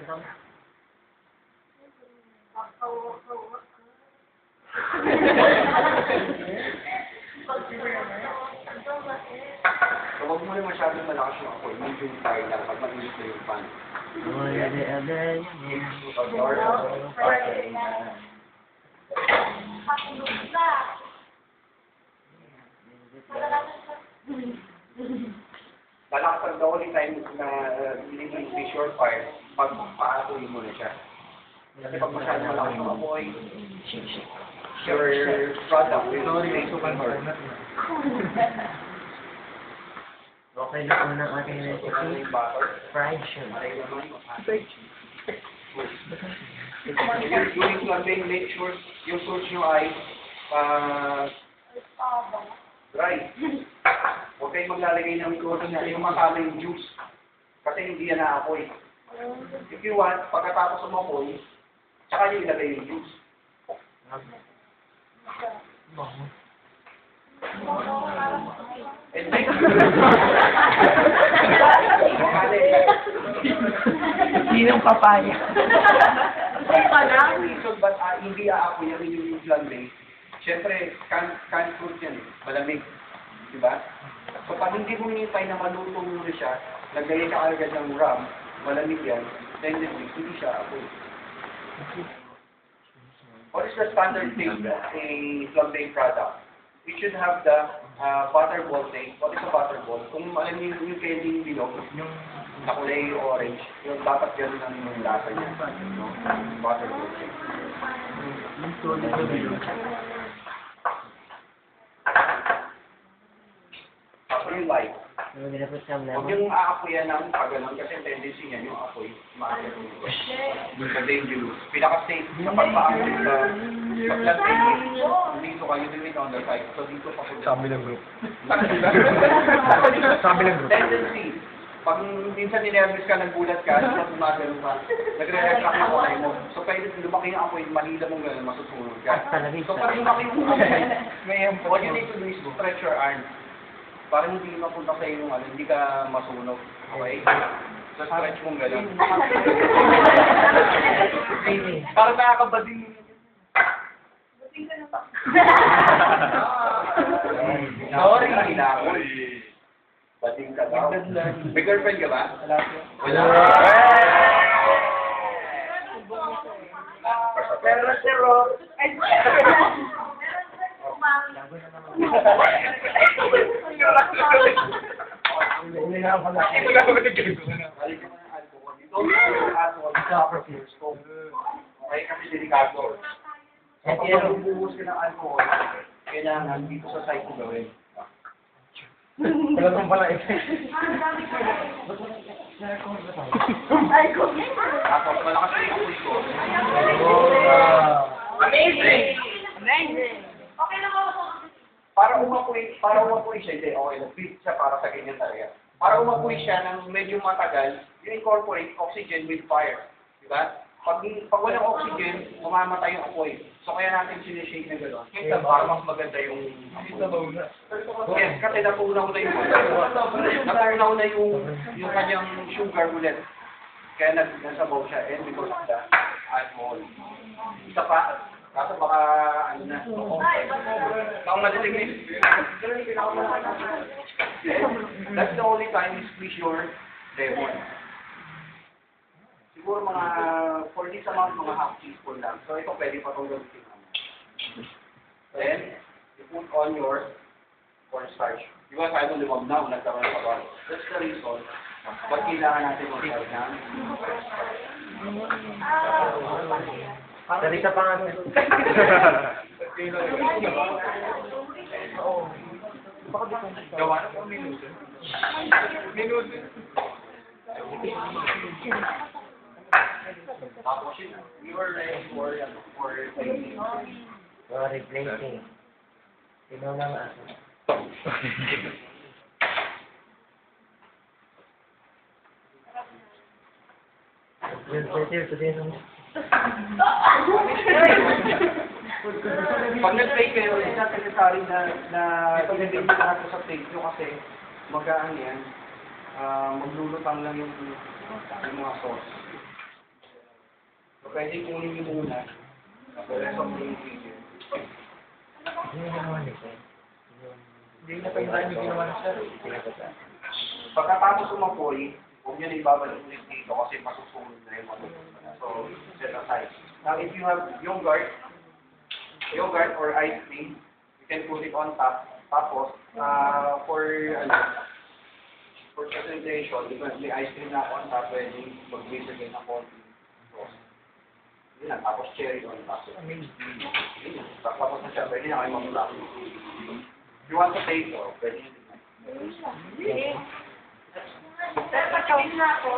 Huwag mo rin masyadong malakas yung apoy. Medyo tayo lang pag mainit na yung pan. Malakas ang the only time na hindi short fire pag paatuloy mo na siya. Kasi pag masyadong malakas yung apoy, your product will stay to convert. Okay na po ng ating recipe. Fried shrimp. If you're doing flamming, make sure yung fruits nyo ay dry. Huwag kayong maglalagay ng yung makama yung juice. Kasi hindi yan naapoy. If you want, pagkatapos umapoy, tsaka nyo ilagay yung juice. And then, Sinong papaya? reason ba't hindi aapoy yung yung flambe, siyempre, canned fruit yan, malamig. Diba? So, pag hindi mo hinihintay na maluto muna siya, naglagay ka agad ng rum, malamig yan, then hindi siya aapoy. What is the standard taste of a flambe product? We should have the butterball taste. What is a butterball? Kung alam niyo yung candy bilog, yung nakulay orange, yung dapat gano'n ang yung lasa niya. No? Butterball taste. Ako yung light. Huwag yung aapoyan ng pagano'n kasi tendency niya yung apoy. Maagat yung sa dangerous. Pinaka-safe sa pagpaapoy sa dito kayo din on the side. So dito pa po. Sabi ng group. Sabi ng group. Tendency. Pag minsan ninervous ka, nagulat ka, gumagano ka, nagre-retract na kamay mo. So pwede lumaki yung apoy, malila mong gano'n, masusunod ka. So pag lumaki yung apoy, what you need to do is stretch your arm. Para hindi mapunta sa iyo yung hindi ka masunog. Okay? So stretch mong gano'n. Para nakakabading. Sorry, hinahol. Bading ka daw. May girlfriend ka ba? Wala. Pero siro. Hindi na ako na. Okay, kasi delikado. Kapag magbubuhos ka ng alcohol, kailangan dito sa site mo gawin. Wala nang pala effect. Tapos malakas na yung apoy ko. Amazing! Amazing! Okay na ako. Para umapoy siya, hindi, okay, nag-fit siya para sa ganyan talaga. Para umapoy siya ng medyo matagal, you incorporate oxygen with fire. Diba? Pag walang oxygen, mamamatay yung apoy. So kaya natin sinishake na gano'n. Kaya para mas maganda yung yes, kasi natunaw na yung kanyang sugar ulit. Kaya nasabaw siya and because of the alcohol. Isa pa, kaso baka ano na. Ako madilig that's the only time you squeeze your lemon. Siguro mga, for this amount, mga half teaspoon lang. So ito pwede pa itong gamitin naman. Then, you put on your cornstarch. Di ba kahit itong limam na, nagkaroon pa ba? That's the reason. Ba't kailangan natin mag-start na? Sarita pa nga. Gawa na po minuto. Minuto. Tapos yun, we were ready for replacing. For replacing. Sino lang ako? Pag nag-play kayo, it's not necessary na ilagay nyo lahat sa plate nyo kasi magaan yan. Maglulutang lang yung mga sauce. pwede kunin niyo muna. The rest of the ingredients. Hindi na ginawa nito. Hindi na pa yung yung ginawa na sir. Pagkatapos umapoy, huwag niyo na ibabalik ulit dito kasi masusunod na yung ano. So, set aside. Now, if you have yogurt or ice cream, you can put it on top. Tapos, for presentation, because may ice cream na on top, pwede mag-base again na konti. Yun lang, tapos cherry on top. Yun lang, tapos na siya, pwede na kayo mag-block. If you want to taste, pwede nyo. Pero pagkawin na ako.